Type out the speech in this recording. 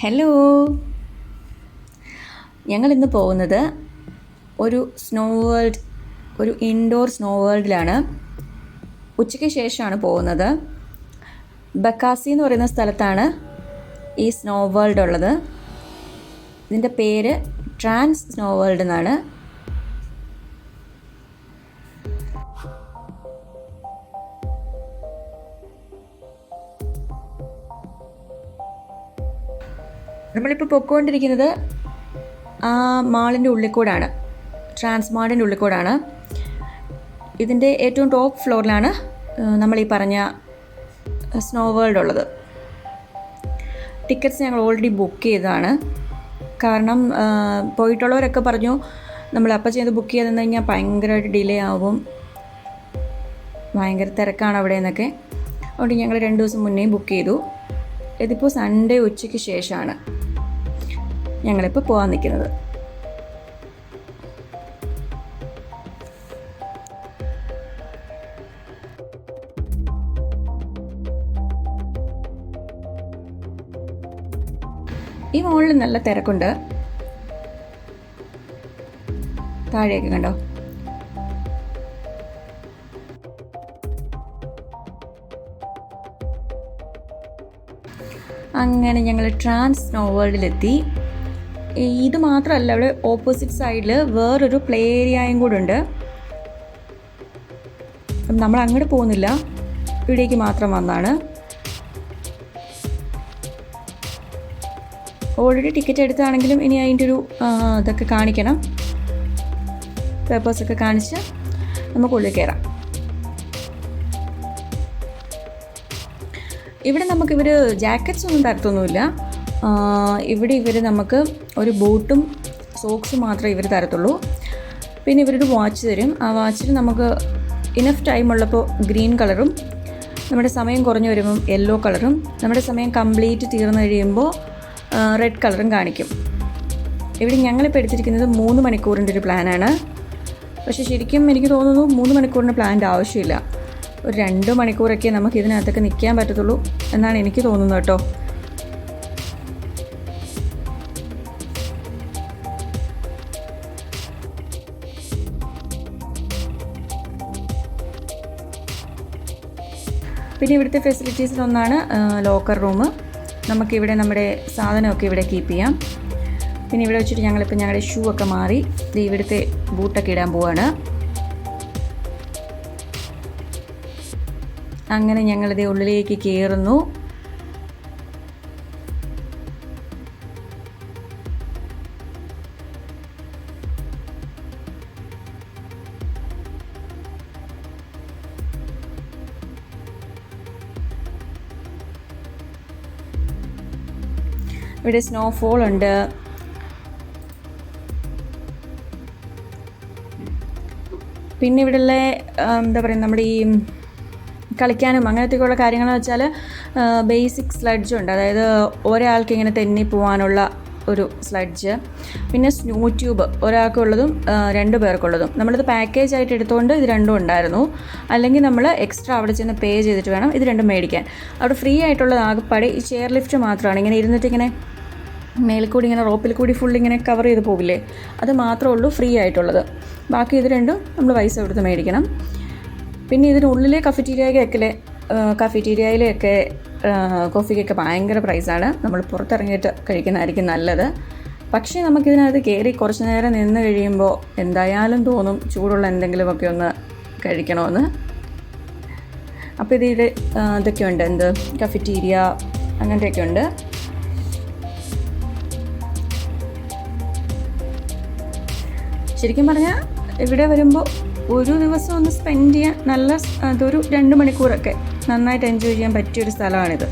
Hello, ഞങ്ങളിന്ന് പോകുന്നത് ഒരു ഇൻഡോർ സ്നോ വേൾഡിലാണ്. ഉച്ചയ്ക്ക് ശേഷമാണ് പോകുന്നത്. ബക്കാസി എന്ന് പറയുന്ന സ്ഥലത്താണ് ഈ സ്നോ വേൾഡ് ഉള്ളത്. ഇതിൻ്റെ പേര് ട്രാൻസ് സ്നോ വേൾഡ് എന്നാണ്. നമ്മളിപ്പോൾ പൊയ്ക്കൊണ്ടിരിക്കുന്നത് ആ മാളിൻ്റെ ഉള്ളിൽ കൂടാണ്, ട്രാൻസ് മാളിൻ്റെ ഉള്ളിൽ കൂടാണ്. ഇതിൻ്റെ ഏറ്റവും ടോപ്പ് ഫ്ലോറിലാണ് നമ്മളീ പറഞ്ഞ സ്നോ വേൾഡ് ഉള്ളത്. ടിക്കറ്റ്സ് ഞങ്ങൾ ഓൾറെഡി ബുക്ക് ചെയ്തതാണ്. കാരണം പോയിട്ടുള്ളവരൊക്കെ പറഞ്ഞു നമ്മൾ അപ്പം ചെയ്ത് ബുക്ക് ചെയ്തെന്ന് കഴിഞ്ഞാൽ ഭയങ്കരമായിട്ട് ഡിലേ ആവും, ഭയങ്കര തിരക്കാണ് അവിടെ എന്നൊക്കെ. അതുകൊണ്ട് ഞങ്ങൾ 2 ദിവസം മുന്നേ ബുക്ക് ചെയ്തു. ഇതിപ്പോൾ സൺഡേ ഉച്ചയ്ക്ക് ശേഷമാണ് ഞങ്ങളിപ്പോൾ പോകാൻ നിൽക്കുന്നത്. ഈ മോളിൽ നല്ല തിരക്കുണ്ട്. താഴെയൊക്കെ കണ്ടോ. അങ്ങനെ ഞങ്ങൾ ട്രാൻസ് സ്നോ വേൾഡിലെത്തി. ഇത് മാത്രമല്ല, അവിടെ ഓപ്പോസിറ്റ് സൈഡിൽ വേറൊരു പ്ലേ ഏരിയയും കൂടെ ഉണ്ട്. നമ്മൾ അങ്ങോട്ട് പോകുന്നില്ല, ഇവിടേക്ക് മാത്രം വന്നാണ്. ഓൾറെഡി ടിക്കറ്റ് എടുത്താണെങ്കിലും ഇനി അതിൻ്റെ ഒരു ഇതൊക്കെ കാണിക്കണം, പേപ്പേഴ്സൊക്കെ കാണിച്ച് നമുക്കുള്ളിൽ കയറാം. ഇവിടെ നമുക്കിവർ ജാക്കറ്റ്സ് ഒന്നും തരത്തൊന്നുമില്ല. ഇവിടെ ഇവർ നമുക്ക് ഒരു ബൂട്ടും സോക്സും മാത്രമേ ഇവർ തരത്തുള്ളൂ. പിന്നെ ഇവരൊരു വാച്ച് തരും. ആ വാച്ചിൽ നമുക്ക് ഇനഫ് ടൈം ഉള്ളപ്പോൾ ഗ്രീൻ കളറും, നമ്മുടെ സമയം കുറഞ്ഞു വരുമ്പം യെല്ലോ കളറും, നമ്മുടെ സമയം കംപ്ലീറ്റ് തീർന്നു കഴിയുമ്പോൾ റെഡ് കളറും കാണിക്കും. ഇവിടെ ഞങ്ങളിപ്പോൾ എടുത്തിരിക്കുന്നത് 3 മണിക്കൂറിൻ്റെ ഒരു പ്ലാനാണ്. പക്ഷേ ശരിക്കും എനിക്ക് തോന്നുന്നു 3 മണിക്കൂറിൻ്റെ പ്ലാൻ്റെ ആവശ്യമില്ല. ഒരു 2 മണിക്കൂറൊക്കെ നമുക്ക് ഇതിനകത്തൊക്കെ നിൽക്കാൻ പറ്റത്തുള്ളൂ എന്നാണ് എനിക്ക് തോന്നുന്നത് കേട്ടോ. പിന്നെ ഇവിടുത്തെ ഫെസിലിറ്റീസിലൊന്നാണ് ലോക്കർ റൂം. നമുക്കിവിടെ നമ്മുടെ സാധനമൊക്കെ ഇവിടെ കീപ്പ് ചെയ്യാം. പിന്നെ ഇവിടെ വെച്ചിട്ട് ഞങ്ങളിപ്പോൾ ഞങ്ങളുടെ ഷൂ ഒക്കെ മാറി ഇവിടുത്തെ ബൂട്ടൊക്കെ ഇടാൻ പോവാണ്. അങ്ങനെ ഞങ്ങളിത് ഉള്ളിലേക്ക് കയറുന്നു. ഇവിടെ സ്നോഫോൾ ഉണ്ട്. പിന്നെ ഇവിടെയുള്ള എന്താ പറയുക, നമ്മുടെ ഈ കളിക്കാനും അങ്ങനത്തെയൊക്കെയുള്ള കാര്യങ്ങളെന്ന് വെച്ചാൽ ബേസിക് സ്ലഡ്ജ് ഉണ്ട്. അതായത് ഒരാൾക്ക് ഇങ്ങനെ തെന്നി പോകാനുള്ള ഒരു സ്ലഡ്ജ്. പിന്നെ സ്നോ ട്യൂബ് ഒരാൾക്കുള്ളതും 2 പേർക്കുള്ളതും. നമ്മളിത് പാക്കേജ് ആയിട്ട് എടുത്തുകൊണ്ട് ഇത് 2 ഉണ്ടായിരുന്നു. അല്ലെങ്കിൽ നമ്മൾ എക്സ്ട്രാ അവിടെ ചെന്ന് പേ ചെയ്തിട്ട് വേണം ഇത് 2 മേടിക്കാൻ. അവിടെ ഫ്രീ ആയിട്ടുള്ളത് ആകെപ്പാടെ ഈ ചെയർ ലിഫ്റ്റ് മാത്രമാണ്. ഇങ്ങനെ ഇരുന്നിട്ട് ഇങ്ങനെ മേലിൽ കൂടി ഇങ്ങനെ റോപ്പിൽ കൂടി ഫുൾ ഇങ്ങനെ കവർ ചെയ്ത് പോകില്ലേ, അത് മാത്രമേ ഉള്ളൂ ഫ്രീ ആയിട്ടുള്ളത്. ബാക്കി ഇത് 2 നമ്മൾ പൈസ കൊടുത്ത് മേടിക്കണം. പിന്നെ ഇതിനുള്ളിലെ കഫറ്റീരിയയിലൊക്കെ കോഫിക്കൊക്കെ ഭയങ്കര പ്രൈസാണ്. നമ്മൾ പുറത്തിറങ്ങിയിട്ട് കഴിക്കുന്നതായിരിക്കും നല്ലത്. പക്ഷേ നമുക്കിതിനകത്ത് കയറി കുറച്ച് നേരം നിന്ന് കഴിയുമ്പോൾ എന്തായാലും തോന്നും ചൂടുള്ള എന്തെങ്കിലുമൊക്കെ ഒന്ന് കഴിക്കണമെന്ന്. അപ്പോൾ ഇതിൽ ഇതൊക്കെ ഉണ്ട്, എന്ത് കഫറ്റീരിയ അങ്ങനത്തെയൊക്കെ ഉണ്ട്. ശരിക്കും പറഞ്ഞാൽ ഇവിടെ വരുമ്പോൾ ഒരു ദിവസം ഒന്ന് സ്പെൻഡ് ചെയ്യാൻ നല്ല, അതൊരു 2 മണിക്കൂറൊക്കെ നന്നായിട്ട് എൻജോയ് ചെയ്യാൻ പറ്റിയൊരു സ്ഥലമാണിത്.